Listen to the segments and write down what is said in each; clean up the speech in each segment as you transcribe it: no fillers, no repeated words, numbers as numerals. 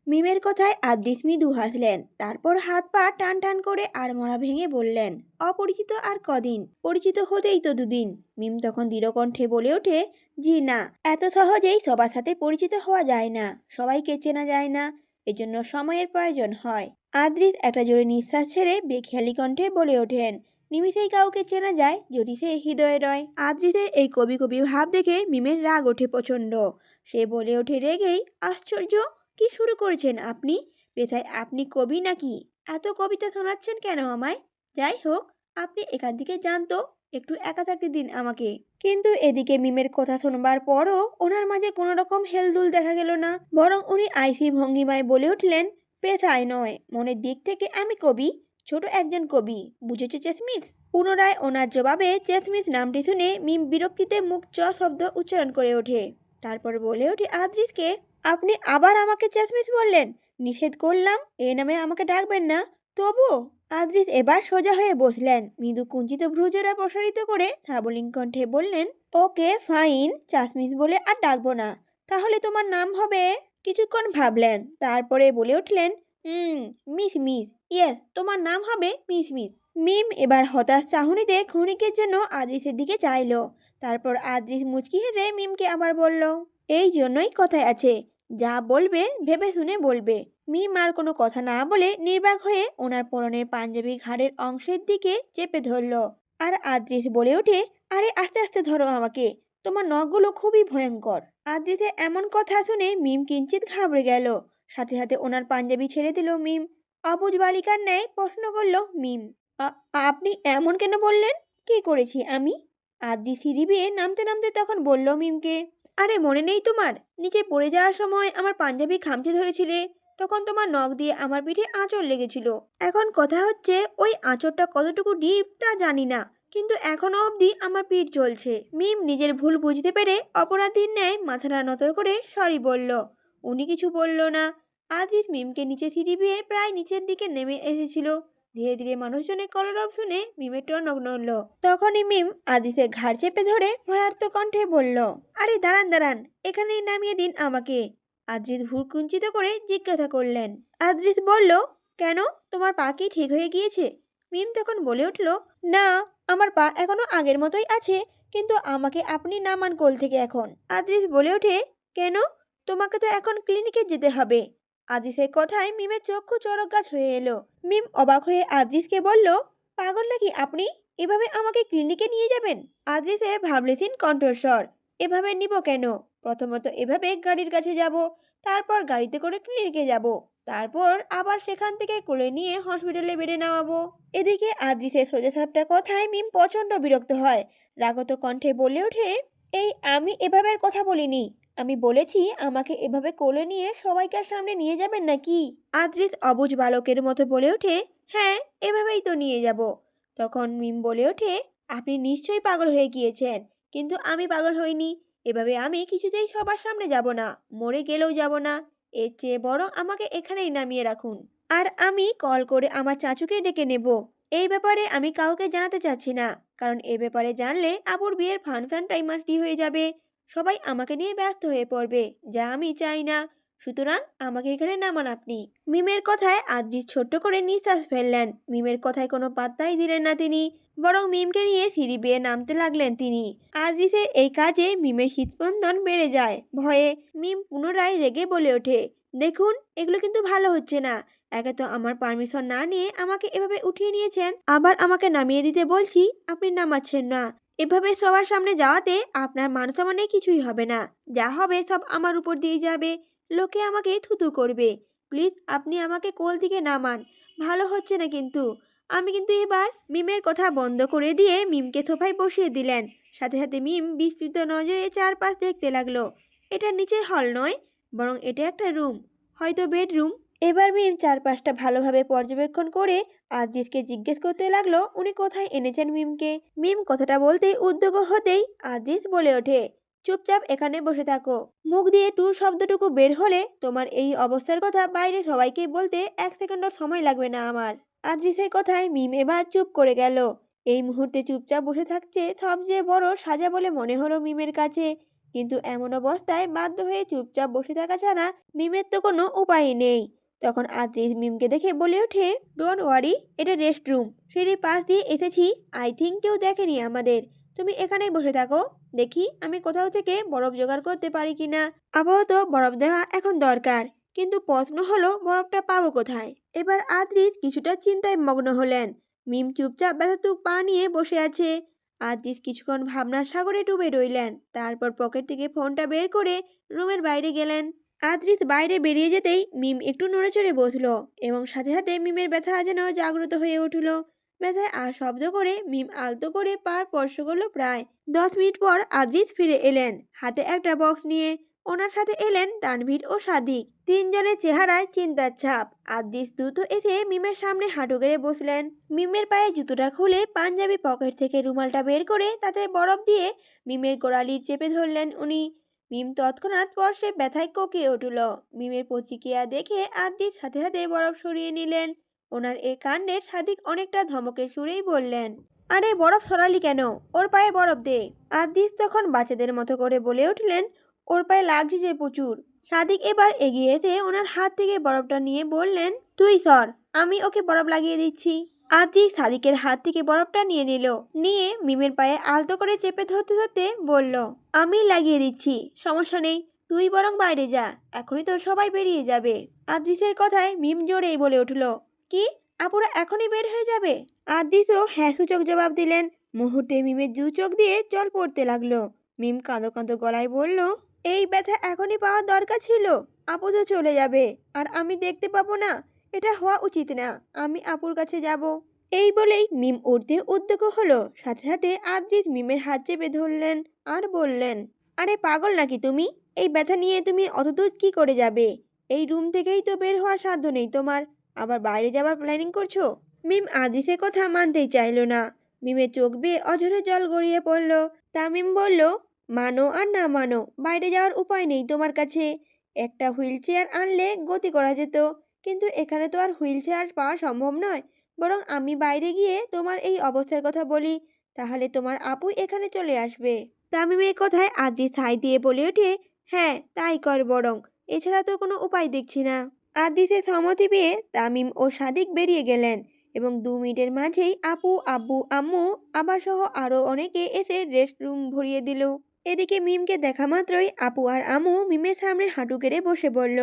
মিমের কথায় আদ্রিস মৃদু হাসলেন, তারপর হাত পা টান টান করে আড়মোড়া ভেঙে বললেন, অপরিচিত আর কদিন, পরিচিত হতেই তো দুদিন। মিম তখন দৃঢ় কণ্ঠে বলে ওঠে, জি না, এত সহজেই সবার সাথে পরিচিত হওয়া যায় না, সবাইকে চেনা যায় না, এজন্য সময়ের প্রয়োজন হয়। আদ্রিস একটা জোরে নিঃশ্বাস ছেড়ে বেখেয়ালি কণ্ঠে বলে ওঠেন, নিমিষেই কাউকে চেনা যায় যদি সে হৃদয়ে রয়। আদ্রিসের এই কবি কবি ভাব দেখে মিমের রাগ ওঠে প্রচণ্ড। সে বলে ওঠে রেগেই, আশ্চর্য, কি শুরু করেছেন আপনি? পেশায় আপনি কবি নাকি? এত কবিতা শোনাচ্ছেন কেন আমায়? যাই হোক, আপনি এখান থেকে যান তো, একটু একা থাকতে দিন আমাকে। কিন্তু এদিকে মিমের কথা শোনবার পরও ওনার মাঝে কোনো রকম হেলদুল দেখা গেল না, বরং উনি আইসি ভঙ্গিমায় বলে উঠলেন, পেশায় নয়, মনের দিক থেকে আমি কবি, ছোট একজন কবি, বুঝেছে চেসমিস? পুনরায় ওনার জবাবে চেসমিস নামটি শুনে মিম বিরক্তিতে মুখ চ শব্দ উচ্চারণ করে ওঠে। তারপর বলে ওঠে আদ্রিসকে, আপনি আবার আমাকে চেসমিস বললেন? নিষেধ করলাম এ নামে আমাকে ডাকবেন না। তবুও। আদ্রিস এবার সোজা হয়ে বসলেন, মৃদু কুঞ্চিত ভ্রুজোড়া প্রসারিত করে সাবলীল কণ্ঠে বললেন, ওকে ফাইন, চাসমিস বলে আর ডাকবো না। তাহলে তোমার নাম হবে? কিছুক্ষণ ভাবলেন, তারপরে বলে উঠলেন, হুম, মিস মিস, ইয়েস, তোমার নাম হবে মিস মিস। মিম এবার হতাশ চাহনিতে ক্ষণিকের জন্য আদ্রিসের দিকে চাইল। তারপর আদ্রিস মুচকি হেসে মিমকে আবার বলল, এই জন্যই কথায় আছে, যা বলবে ভেবে শুনে বলবে। মিম আর কোনো কথা না বলে নির্বাক হয়ে ওনার পরনের পাঞ্জাবি ঘাড়ের অংশের দিকে চেপে ধরল। আর আদ্রিস বলে ওঠে, আরে আস্তে আস্তে ধরো আমাকে, তোমার নখগুলো খুবই ভয়ঙ্কর। আদ্রিসের এমন কথা শুনে মিম কিঞ্চিত ঘাবড়ে গেল। সাথে সাথে ওনার পাঞ্জাবি ছেড়ে দিল মিম। অবুঝ বালিকার ন্যায় প্রশ্ন করল মিম, আপনি এমন কেন বললেন? কি করেছি আমি? আদ্রি সিঁড়ি বেয়ে নামতে নামতে তখন বলল মিমকে, আরে মনে নেই তোমার, নিচে পড়ে যাওয়ার সময় আমার পাঞ্জাবি খামচে ধরেছিলে, তখন তোমার নখ দিয়ে আমার পিঠে আঁচড় লেগেছিল। এখন কথা হচ্ছে ওই আঁচড়টা কতটুকু ডিপ তা জানি না, কিন্তু এখনো অবধি আমার পিঠ চলছে। মিম নিজের ভুল বুঝতে পেরে অপরাধীর ন্যায় মাথাটা নত করে সরি বলল। উনি কিছু বলল না। আদিত মিমকে নিচে সিঁড়ি বেয়ে প্রায় নিচের দিকে নেমে এসেছিল। ধীরে ধীরে মানুষজনের কলরব শুনে মিমের টনক নড়ল। তখনই মিম আদিতের ঘাড় চেপে ধরে ভয়ার্ত কণ্ঠে বলল, আরে দাঁড়ান দাঁড়ান, এখানেই নামিয়ে দিন আমাকে। আদ্রিত ভ্রু কুঞ্চিত করে জিজ্ঞাসা করলেন। আদ্রিত বলল, কেন, তোমার পা কি ঠিক হয়ে গিয়েছে? মিম তখন বলে উঠল, না, আমার পা এখনো আগের মতোই আছে, কিন্তু আমাকে আপনি নামান কোল থেকে এখন। আদ্রিস বলে ওঠে, কেন, তোমাকে তো এখন ক্লিনিকে যেতে হবে। আদ্রিসের কথায় মিমের চক্ষু চড়ক গাছ হয়ে এলো। মিম অবাক হয়ে আদ্রিসকে বলল, পাগল নাকি আপনি, এভাবে আমাকে ক্লিনিকে নিয়ে যাবেন? আদ্রিসে ভাবলেছিন কণ্ঠস্বর, এভাবে নিব কেন? প্রথমত এভাবে গাড়ির কাছে যাব, তারপর গাড়িতে করে ক্লিনিকে যাব, তারপর আবার সেখান থেকে কোলে নিয়ে হসপিটালে বেডে নামাবো। এদিকে আদ্রিসের সোজাসাপটা কথায় মিম প্রচণ্ড বিরক্ত হয়। রাগত কণ্ঠে বলে ওঠে, এই আমি এভাবে কথা বলিনি, আমি বলেছি আমাকে এভাবে কোলে নিয়ে সবাইকার সামনে নিয়ে যাবেন নাকি? আদ্রিস অবুঝ বালকের মতো বলে ওঠে, হ্যাঁ, এভাবেই তো নিয়ে যাব। তখন মিম বলে ওঠে, আপনি নিশ্চয়ই পাগল হয়ে গিয়েছেন, কিন্তু আমি পাগল হইনি। এভাবে আমি কিছুতেই সবার সামনে যাব না, মরে গেলেও যাব না। এর চেয়ে বরং আমাকে এখানেই নামিয়ে রাখুন, আর আমি কল করে আমার চাচুকে ডেকে নেব। এই ব্যাপারে আমি কাউকে জানাতে চাচ্ছি না, কারণ এ ব্যাপারে জানলে আবুর বিয়ের ফাংশনটাই মাটি হয়ে যাবে। সবাই আমাকে নিয়ে ব্যস্ত হয়ে পড়বে, যা আমি চাই না। সুতরাং আমাকে এখানে নামান আপনি। মিমের কথায় আদ্রিস ছোট্ট করে নিঃশ্বাস ফেললেন। মিমের কথায় কোনো পাত্তাই দিলেন না তিনি, বরং মিমকে নিয়ে সিঁড়ি বেয়ে নামতে লাগলেন তিনি। আদ্রিসের এই কাজে মিমের হৃদস্পন্দন বেড়ে যায় ভয়ে। মিম পুনরায় রেগে বলে ওঠে, দেখুন, এগুলো কিন্তু ভালো হচ্ছে না। একে তো আমার পারমিশন না নিয়ে আমাকে এভাবে উঠিয়ে নিয়েছেন, আবার আমাকে নামিয়ে দিতে বলছি, আপনি নামাচ্ছেন না। এভাবে সবার সামনে যাওয়াতে আপনার মান সম্মানে কিছুই হবে না, যা হবে সব আমার উপর দিয়ে যাবে, লোকে আমাকে থুতু করবে। প্লিজ আপনি আমাকে কোল থেকে নামান, ভালো হচ্ছে না কিন্তু। আমি কিন্তু এবার। মিমের কথা বন্ধ করে দিয়ে মিমকে সোফায় বসিয়ে দিলেন। সাথে সাথে মিম বিস্তৃত নজরে চারপাশ দেখতে লাগলো। এটা নিচের হল নয়, বরং এটা একটা রুম, হয়তো বেডরুম। এবার মিম চারপাশটা ভালোভাবে পর্যবেক্ষণ করে আজিজকে জিজ্ঞেস করতে লাগলো, উনি কোথায় এনেছেন মিমকে। মিম কথাটা বলতেই উদ্যোগ হতেই আজিজ বলে ওঠে, চুপচাপ এখানে বসে থাকো। মুখ দিয়ে টুর শব্দটুকু বের হলে তোমার এই অবস্থার কথা বাইরে সবাইকে বলতে 1 সেকেন্ডও সময় লাগবে না আমার। আদ্রিসের কথায় মিম এবার চুপ করে গেল। এই মুহূর্তে চুপচাপ বসে থাকছে সবচেয়ে বড় সাজা বলে মনে হলো মিমের কাছে। কিন্তু এমন অবস্থায় বাধ্য হয়ে চুপচাপ বসে থাকা ছাড়া মিমের তো কোনো উপায় নেই। তখন আদ্রিস মিমকে দেখে বলে ওঠে, ডোন্ট ওয়ারি, এটা রেস্ট রুম, সিঁড়ির পাশ দিয়ে এসেছি, আই থিঙ্ক কেউ দেখেনি আমাদের। তুমি এখানেই বসে থাকো, দেখি আমি কোথাও থেকে বরফ জোগাড় করতে পারি কিনা। আপাতত বরফ দেওয়া এখন দরকার, কিন্তু প্রশ্ন হলো বরফটা পাবো কোথায়। এবার আদ্রিস কিছুটা চিন্তায় মগ্ন হলেন। মিম চুপচাপ ব্যথাতুক পা নিয়ে বসে আছে। আদ্রিস কিছুক্ষণ ভাবনার সাগরে ডুবে রইলেন, তারপর পকেট থেকে ফোনটা বের করে রুমের বাইরে গেলেন। আদ্রিস বাইরে বেরিয়ে যেতেই মিম একটু নড়েচড়ে বসলো এবং সাথে সাথে মিমের ব্যথা যেন জাগ্রত হয়ে উঠল। ব্যথায় আর শব্দ করে মিম আলতো করে পা স্পর্শ করলো। প্রায় 10 মিনিট পর আদ্রিস ফিরে এলেন, হাতে একটা বক্স নিয়ে। ওনার সাথে এলেন তানভীর ও সাদিক। তিনজনের চেহারায় চিন্তার ছাপ। আদ্রিস দ্রুত এসে মিমের সামনে হাঁটু গেড়ে বসলেন। মিমের পায়ে জুতোটা খুলে পাঞ্জাবি পকেট থেকে রুমালটা বের করে তাতে বরফ দিয়ে মিমের গোড়ালির চেপে ধরলেন উনি। মিম তৎক্ষণাৎ স্পর্শে ব্যথায় কোকিয়ে উঠল। মিমের প্রতিক্রিয়া দেখে আদ্রিস সাথে সাথে বরফ সরিয়ে নিলেন। ওনার এ কাণ্ডে সাদিক অনেকটা ধমকের সুরেই বললেন, আরে বরফ সরালি কেন, ওর পায়ে বরফ দে। আদ্রিস তখন বাচ্চাদের মতো করে বলে উঠলেন, ওর পায়ে লাগছে যে প্রচুর। সাদিক এবার এগিয়ে এসে ওনার হাত থেকে বরফটা নিয়ে বললেন, তুই সর, আমি ওকে বরফ লাগিয়ে দিচ্ছি। আদ্রিস সাদিকের হাত থেকে বরফটা নিয়ে নিল, নিয়ে মিমের পায়ে আলতো করে চেপে ধরতে ধরতে বলল, আমি লাগিয়ে দিচ্ছি, সমস্যা নেই, তুই বরং বাইরে যা, এখনই তো সবাই বেরিয়ে যাবে। আদ্রিসের কথায় মিম জোরেই বলে উঠল, কি, আপুরা এখনই বের হয়ে যাবে? আদ্রিসও হ্যাঁ সূচক জবাব দিলেন। মুহূর্তে মিমের দু চোখ দিয়ে জল পড়তে লাগলো। মিম কাঁদো কাঁদো গলায় বলল, এই ব্যথা এখনই পাওয়ার দরকার ছিল, আপু তো চলে যাবে আর আমি দেখতে পাবো না, এটা হওয়া উচিত না, আমি আপুর কাছে যাব। এই বলেই মিম উঠতে উদ্যোগ হলো। সাথে সাথে আদ্রিস মিমের হাত চেপে ধরলেন আর বললেন, আরে পাগল নাকি তুমি, এই ব্যথা নিয়ে তুমি অতদূর কি করে যাবে? এই রুম থেকেই তো বের হওয়ার সাধ্য নেই তোমার, আবার বাইরে যাবার প্ল্যানিং করছো? মিম আদ্রিসের কথা মানতেই চাইলো না। মিমের চোখ বেয়ে অঝরে জল গড়িয়ে পড়ল। তামিম বলল, মানো আর না মানো, বাইরে যাওয়ার উপায় নেই তোমার কাছে। একটা হুইল চেয়ার আনলে গতি করা যেত, কিন্তু এখানে তো আর হুইল চেয়ার পাওয়া সম্ভব নয়। বরং আমি বাইরে গিয়ে তোমার এই অবস্থার কথা বলি, তাহলে তোমার আপু এখানে চলে আসবে। তামিমের কথায় আদ্রি ছাই দিয়ে বলে ওঠে, হ্যাঁ তাই কর বরং, এছাড়া তো কোনো উপায় দেখছি না। আদ্রিসে সম্মতি পেয়ে তামিম ও সাদিক বেরিয়ে গেলেন এবং 2 মিনিটের মাঝেই আপু, আব্বু, আম্মু আবার সহ আরও অনেকে এসে রেস্ট রুম ভরিয়ে দিল। এদিকে মিমকে দেখা মাত্রই আপু আর আম্মু মিমের সামনে হাঁটু গেড়ে বসে পড়ল।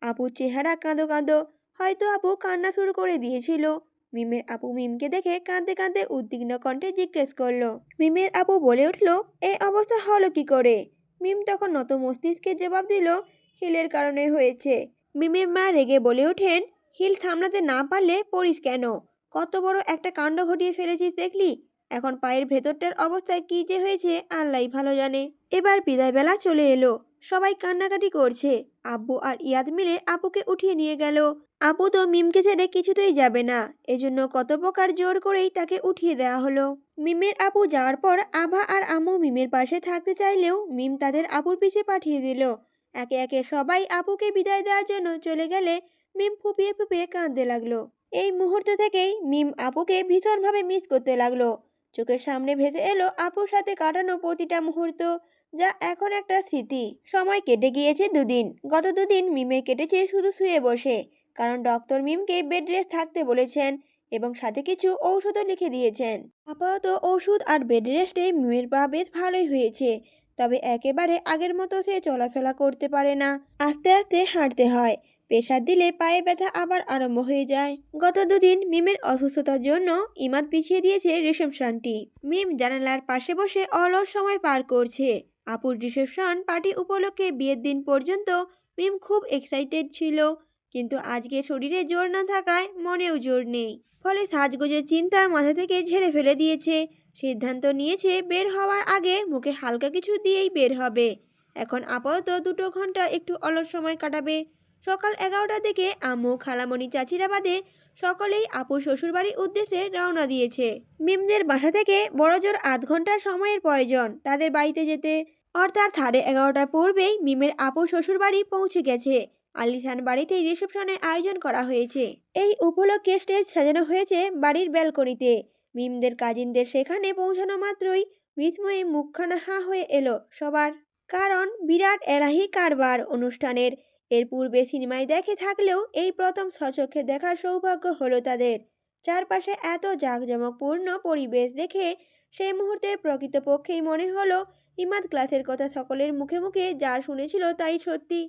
আপুর চেহারা কাঁদো কাঁদো, হয়তো আপু কান্না শুরু করে দিয়েছিল। মিমের আপু মিমকে দেখে কাঁদতে কাঁদতে উদ্বিগ্ন কণ্ঠে জিজ্ঞেস করলো। মিমের আপু বলে উঠল, এই অবস্থা হলো কি করে? মিম তখন নত মস্তিষ্কে জবাব দিল, হিলের কারণে হয়েছে। মিমের মা রেগে বলে ওঠেন, হিল সামলাতে না পারলে পড়িস কেন? কত বড় একটা কাণ্ড ঘটিয়ে ফেলেছিস দেখলি? এখন পায়ের ভেতরটার অবস্থায় কি যে হয়েছে আল্লাহই ভালো জানে। এবার বিদায় বেলা চলে এলো, সবাই কান্নাকাটি করছে। আব্বু আর ইয়াদ মিলে আপুকে উঠিয়ে নিয়ে গেল। আপু তো মিমকে ছেড়ে কিছুতেই যাবে না, এজন্য কত প্রকার জোর করেই তাকে উঠিয়ে দেওয়া হলো। মিমের আপু যাওয়ার পর আভা আর আম্মু মিমের পাশে থাকতে চাইলেও মিম তাদের আপুর পিছে পাঠিয়ে দিল। একে একে সবাই আপুকে বিদায় দেওয়ার জন্য চলে গেলে মিম ফুপিয়ে ফুপিয়ে কাঁদতে লাগলো। এই মুহূর্ত থেকেই মিম আপুকে ভীষণভাবে মিস করতে লাগলো। চোখের সামনে ভেসে এলো আপুর সাথে কাটানো প্রতিটা মুহূর্ত, যা এখন একটা স্মৃতি। সময় কেটে গিয়েছে 2 দিন। গত 2 দিন মিমের কেটেছে শুধু শুয়ে বসে, কারণ ডক্টর মিমকে বেড রেস্ট থাকতে বলেছেন এবং সাথে কিছু ঔষধও লিখে দিয়েছেন। আপাতত ওষুধ আর বেড রেস্টে মিমের পা বেশ ভালোই হয়েছে, তবে একেবারে আগের মতো সে চলাফেরা করতে পারে না। আস্তে আস্তে হাঁটতে হয়, প্রেসার দিলে পায়ে ব্যথা আবার আরম্ভ হয়ে যায়। গত 2 দিন মিমের অসুস্থতার জন্য ইমাদ পিছিয়ে দিয়েছে রিসেপশনটি। মিম জানালার পাশে বসে অলস সময় পার করছে। আপুর রিসেপশন পার্টি উপলক্ষে বিয়ের দিন পর্যন্ত মিম খুব এক্সাইটেড ছিল, কিন্তু আজকে শরীরে জোর না থাকায় মনেও জোর নেই। ফলে সাজগোজের চিন্তা মাথা থেকে ঝেড়ে ফেলে দিয়েছে। সিদ্ধান্ত নিয়েছে বের হওয়ার আগে মুখে হালকা কিছু দিয়েই বের হবে। এখন আপাতত 2 ঘন্টা একটু অলস সময় কাটাবে। সকাল 11টার দিকে আম্মু, খালামণি, চাচিরা বাদে সকলেই আপুর শ্বশুরবাড়ির উদ্দেশ্যে রওনা দিয়েছে। মিমদের বাসা থেকে বড়জোর আধ ঘন্টার সময়ের প্রয়োজন তাদের বাড়িতে যেতে, অর্থাৎ 11:30টার পূর্বেই মিমের আপুর শ্বশুরবাড়ি পৌঁছে গেছে। আলিশান বাড়িতে রিসেপশনের আয়োজন করা হয়েছে। এই উপলক্ষে স্টেজ সাজানো হয়েছে বাড়ির ব্যালকনিতে। মিমদের কাজিনদের সেখানে পৌঁছানো মাত্রই বিস্ময়ে মুখখানা হাঁ হয়ে এলো সবার। কারণ বিরাট এলাহি কারবার অনুষ্ঠানের। এর পূর্বে সিনেমায় দেখে থাকলেও এই প্রথম স্বচক্ষে দেখার সৌভাগ্য হলো তাদের। চারপাশে এত জাঁকজমকপূর্ণ পরিবেশ দেখে সেই মুহূর্তে প্রকৃতপক্ষেই মনে হলো ইমাদ ক্লাসের কথা সকলের মুখে মুখে যা শুনেছিল তাই সত্যি।